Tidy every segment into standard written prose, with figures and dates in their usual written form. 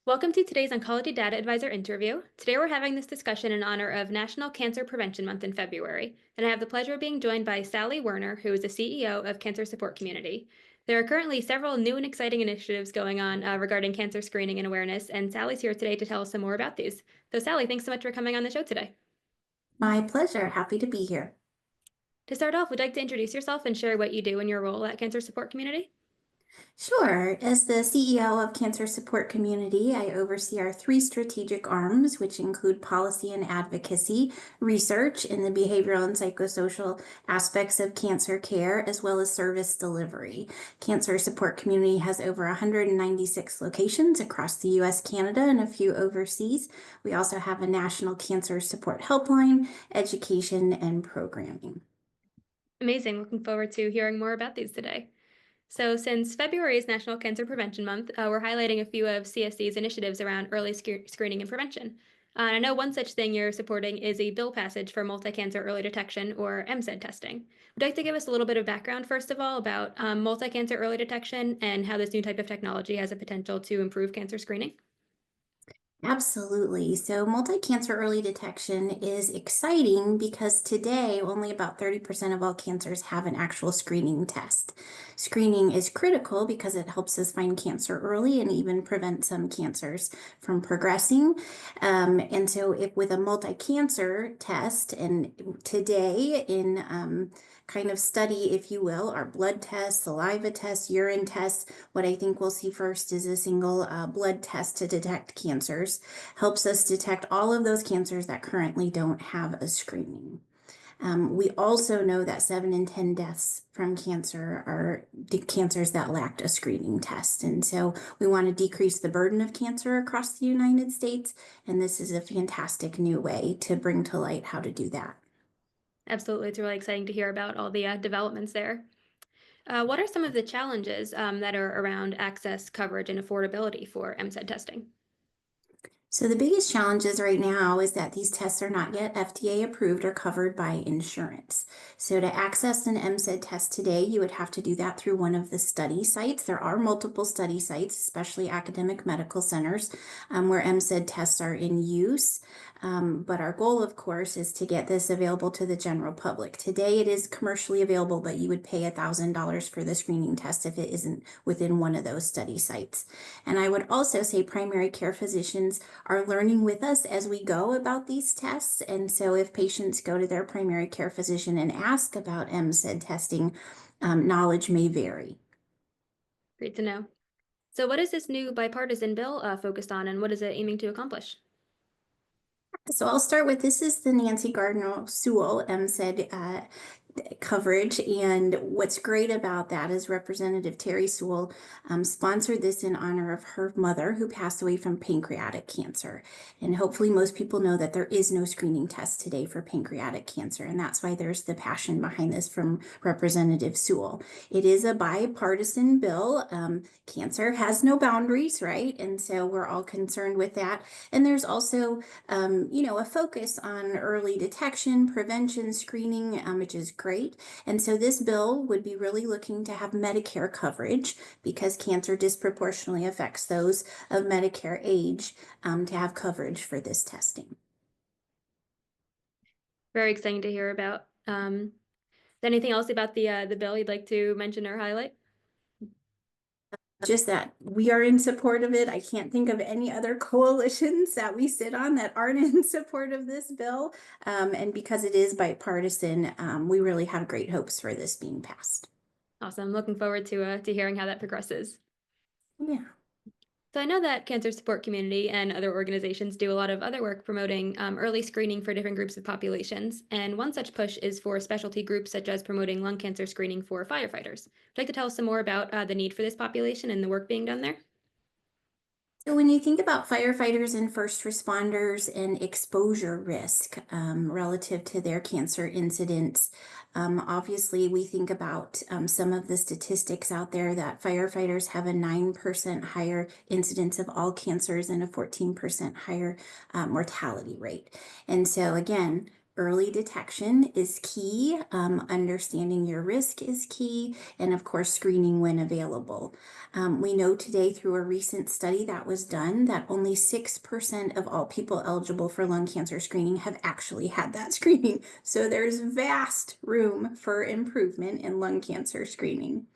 Welcome to today's Oncology Data Advisor interview. Today we're having this discussion in honor of National Cancer Prevention Month in February, and I have the pleasure of being joined by Sally Werner, who is the CEO of Cancer Support Community. There are currently several new and exciting initiatives going on regarding cancer screening and awareness, and Sally's here today to tell us some more about these. So Sally, thanks so much for coming on the show today. My pleasure. Happy to be here. To start off, would you like to introduce yourself and share what you do in your role at Cancer Support Community? Sure. As the CEO of Cancer Support Community, I oversee our three strategic arms, which include policy and advocacy, research in the behavioral and psychosocial aspects of cancer care, as well as service delivery. Cancer Support Community has over 196 locations across the US, Canada, and a few overseas. We also have a national cancer support helpline, education, and programming. Amazing. Looking forward to hearing more about these today. So, since February is National Cancer Prevention Month, we're highlighting a few of CSC's initiatives around early screening and prevention. And I know one such thing you're supporting is a bill passage for multi-cancer early detection, or MCED testing. Would you like to give us a little bit of background, first of all, about multi-cancer early detection and how this new type of technology has a potential to improve cancer screening? Absolutely. So, multi-cancer early detection is exciting because today only about 30% of all cancers have an actual screening test. Screening is critical because it helps us find cancer early and even prevent some cancers from progressing. And so, if with a multi-cancer test, and today in kind of study, if you will, our blood tests, saliva tests, urine tests, what I think we'll see first is a single blood test to detect cancers. Helps us detect all of those cancers that currently don't have a screening. We also know that 7 in 10 deaths from cancer are cancers that lacked a screening test. And so we want to decrease the burden of cancer across the United States. And this is a fantastic new way to bring to light how to do that. Absolutely. It's really exciting to hear about all the developments there. What are some of the challenges that are around access, coverage, and affordability for MCED testing? So the biggest challenges right now is that these tests are not yet FDA approved or covered by insurance. So to access an MCED test today, you would have to do that through one of the study sites. There are multiple study sites, especially academic medical centers, where MCED tests are in use. But our goal, of course, is to get this available to the general public. Today it is commercially available, but you would pay $1,000 for the screening test if it isn't within one of those study sites. And I would also say primary care physicians are learning with us as we go about these tests. And so if patients go to their primary care physician and ask about MCED testing, knowledge may vary. Great to know. So, what is this new bipartisan bill focused on, and what is it aiming to accomplish? So I'll start with this is the Nancy Gardner Sewell MCED coverage. And what's great about that is Representative Terry Sewell sponsored this in honor of her mother who passed away from pancreatic cancer. And hopefully most people know that there is no screening test today for pancreatic cancer. And that's why there's the passion behind this from Representative Sewell. It is a bipartisan bill. Cancer has no boundaries, right? And so we're all concerned with that. And there's also, a focus on early detection, prevention, screening, which is great. And so this bill would be really looking to have Medicare coverage because cancer disproportionately affects those of Medicare age to have coverage for this testing. Very exciting to hear about. Anything else about the bill you'd like to mention or highlight? Just that we are in support of it. I can't think of any other coalitions that we sit on that aren't in support of this bill. And because it is bipartisan, we really have great hopes for this being passed. Awesome. Looking forward to hearing how that progresses. Yeah. So I know that Cancer Support Community and other organizations do a lot of other work promoting early screening for different groups of populations. And one such push is for specialty groups such as promoting lung cancer screening for firefighters. Would you like to tell us some more about the need for this population and the work being done there? So when you think about firefighters and first responders and exposure risk relative to their cancer incidents, obviously we think about some of the statistics out there that firefighters have a 9% higher incidence of all cancers and a 14% higher mortality rate. And so again, Early detection is key. Understanding your risk is key. And of course, screening when available. We know today through a recent study that was done that only 6% of all people eligible for lung cancer screening have actually had that screening. So there's vast room for improvement in lung cancer screening.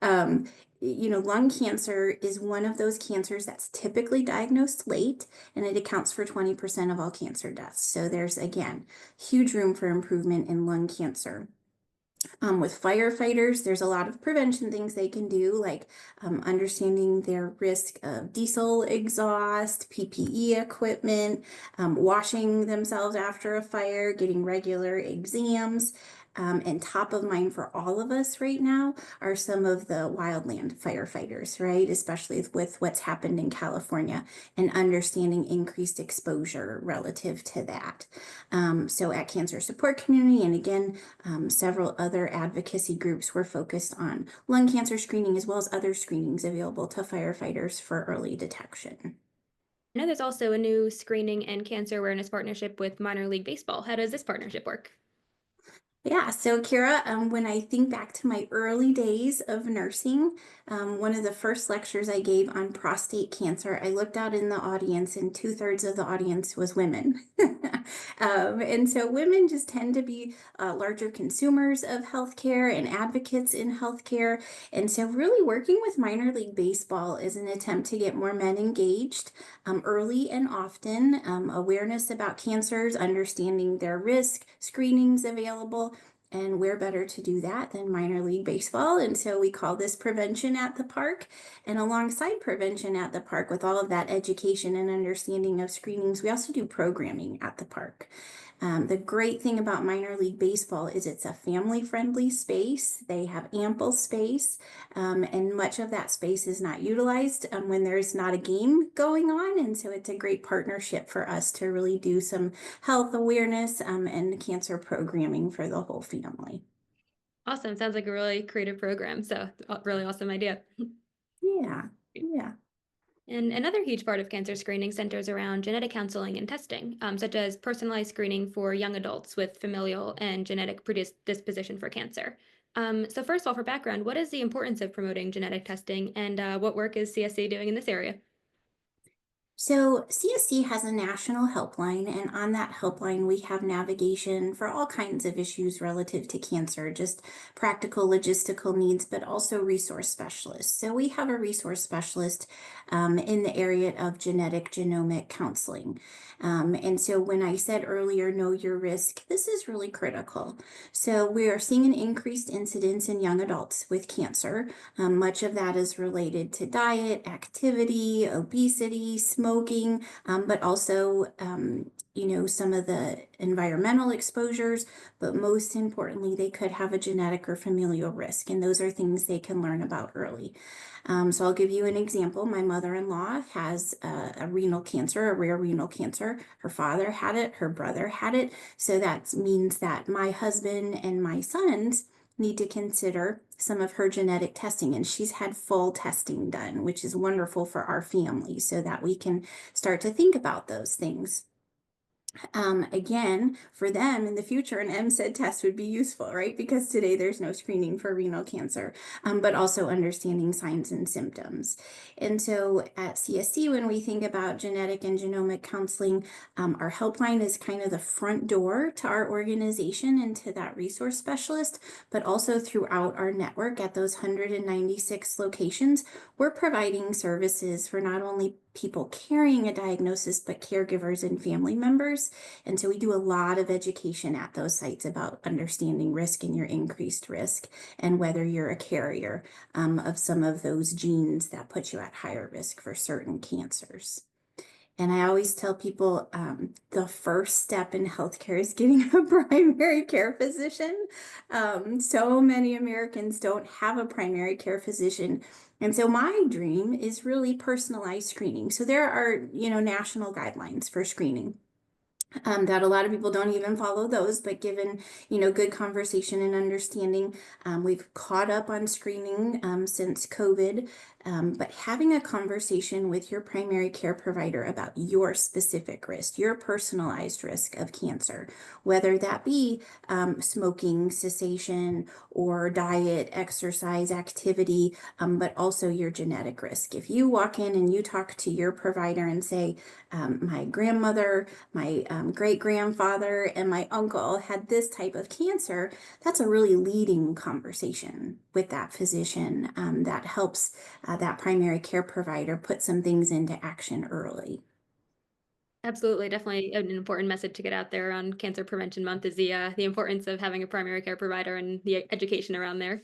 Um, Lung cancer is one of those cancers that's typically diagnosed late, and it accounts for 20% of all cancer deaths. So there's, again, huge room for improvement in lung cancer. With firefighters, there's a lot of prevention things they can do, like understanding their risk of diesel exhaust, PPE equipment, washing themselves after a fire, getting regular exams. And top of mind for all of us right now are some of the wildland firefighters, right? Especially with what's happened in California and understanding increased exposure relative to that. So at Cancer Support Community, and again, several other advocacy groups were focused on lung cancer screening as well as other screenings available to firefighters for early detection. I know there's also a new screening and cancer awareness partnership with Minor League Baseball. How does this partnership work? Yeah, so Kira, when I think back to my early days of nursing, one of the first lectures I gave on prostate cancer, I looked out in the audience and 2/3 of the audience was women. And so women just tend to be larger consumers of healthcare and advocates in healthcare. And so really working with minor league baseball is an attempt to get more men engaged early and often, awareness about cancers, understanding their risk, screenings available, and where better to do that than minor league baseball? And so we call this prevention at the park. And alongside prevention at the park, with all of that education and understanding of screenings, we also do programming at the park. The great thing about minor league baseball is it's a family-friendly space. They have ample space, and much of that space is not utilized when there's not a game going on. And so it's a great partnership for us to really do some health awareness and cancer programming for the whole family. Awesome. Sounds like a really creative program. So, really awesome idea. Yeah, yeah. And another huge part of cancer screening centers around genetic counseling and testing, such as personalized screening for young adults with familial and genetic predisposition for cancer. So, first of all, for background, what is the importance of promoting genetic testing, and what work is CSC doing in this area? So CSC has a national helpline, and on that helpline, we have navigation for all kinds of issues relative to cancer, just practical logistical needs, but also resource specialists. So we have a resource specialist in the area of genetic genomic counseling. And so when I said earlier, know your risk, this is really critical. So we are seeing an increased incidence in young adults with cancer. Much of that is related to diet, activity, obesity, smoking, but also, some of the environmental exposures. But most importantly, they could have a genetic or familial risk, and those are things they can learn about early. So I'll give you an example. My mother-in-law has a renal cancer, a rare renal cancer. Her father had it, her brother had it. So that means that my husband and my sons need to consider some of her genetic testing, and she's had full testing done, which is wonderful for our family so that we can start to think about those things. Again, for them in the future, an MCED test would be useful, right? Because today there's no screening for renal cancer, but also understanding signs and symptoms. And so at CSC, when we think about genetic and genomic counseling, our helpline is kind of the front door to our organization and to that resource specialist, but also throughout our network at those 196 locations, we're providing services for not only people carrying a diagnosis, but caregivers and family members. And so we do a lot of education at those sites about understanding risk and your increased risk, and whether you're a carrier of some of those genes that put you at higher risk for certain cancers. And I always tell people the first step in healthcare is getting a primary care physician. So many Americans don't have a primary care physician. And so my dream is really personalized screening. So there are, national guidelines for screening. That a lot of people don't even follow those, but given, good conversation and understanding, we've caught up on screening since COVID. But having a conversation with your primary care provider about your specific risk, your personalized risk of cancer, whether that be smoking cessation or diet, exercise, activity, but also your genetic risk. If you walk in and you talk to your provider and say, my grandmother, my great grandfather, and my uncle had this type of cancer, that's a really leading conversation with that physician that helps that primary care provider put some things into action early. Absolutely, definitely an important message to get out there on Cancer Prevention Month is the importance of having a primary care provider and the education around there.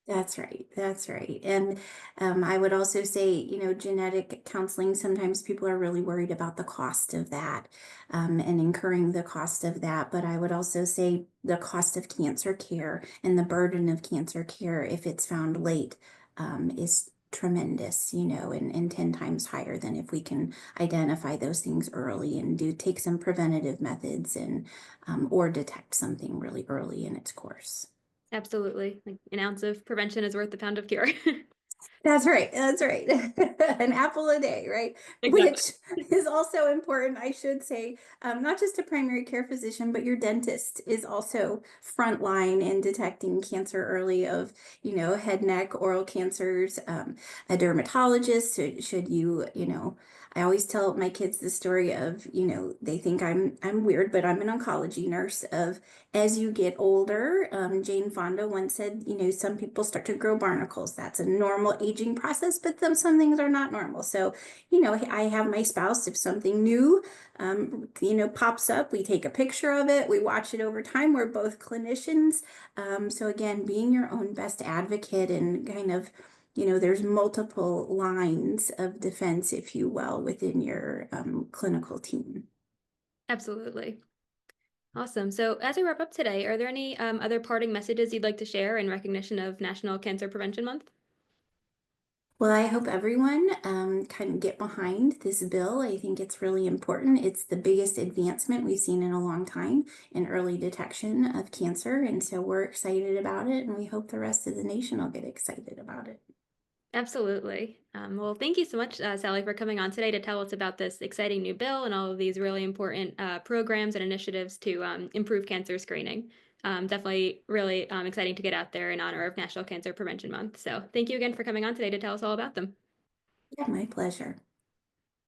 That's right. That's right. And I would also say, genetic counseling, sometimes people are really worried about the cost of that and incurring the cost of that. But I would also say the cost of cancer care and the burden of cancer care, if it's found late, is tremendous, and 10 times higher than if we can identify those things early and do take some preventative methods and or detect something really early in its course. Absolutely. Like an ounce of prevention is worth a pound of cure. That's right. That's right. An apple a day, right? Exactly. Which is also important, I should say, not just a primary care physician, but your dentist is also frontline in detecting cancer early of, head, neck, oral cancers. A dermatologist, should you, I always tell my kids the story of, they think I'm weird, but I'm an oncology nurse of as you get older, Jane Fonda once said, some people start to grow barnacles. That's a normal aging process, but some things are not normal. So, I have my spouse, if something new, pops up, we take a picture of it, we watch it over time. We're both clinicians. So again, being your own best advocate and kind of, there's multiple lines of defense, if you will, within your clinical team. Absolutely. Awesome. So, as we wrap up today, are there any other parting messages you'd like to share in recognition of National Cancer Prevention Month? Well, I hope everyone can get behind this bill. I think it's really important. It's the biggest advancement we've seen in a long time in early detection of cancer. And so we're excited about it, and we hope the rest of the nation will get excited about it. Absolutely. Well, thank you so much, Sally, for coming on today to tell us about this exciting new bill and all of these really important programs and initiatives to improve cancer screening. Definitely really exciting to get out there in honor of National Cancer Prevention Month. So, thank you again for coming on today to tell us all about them. Yeah, my pleasure.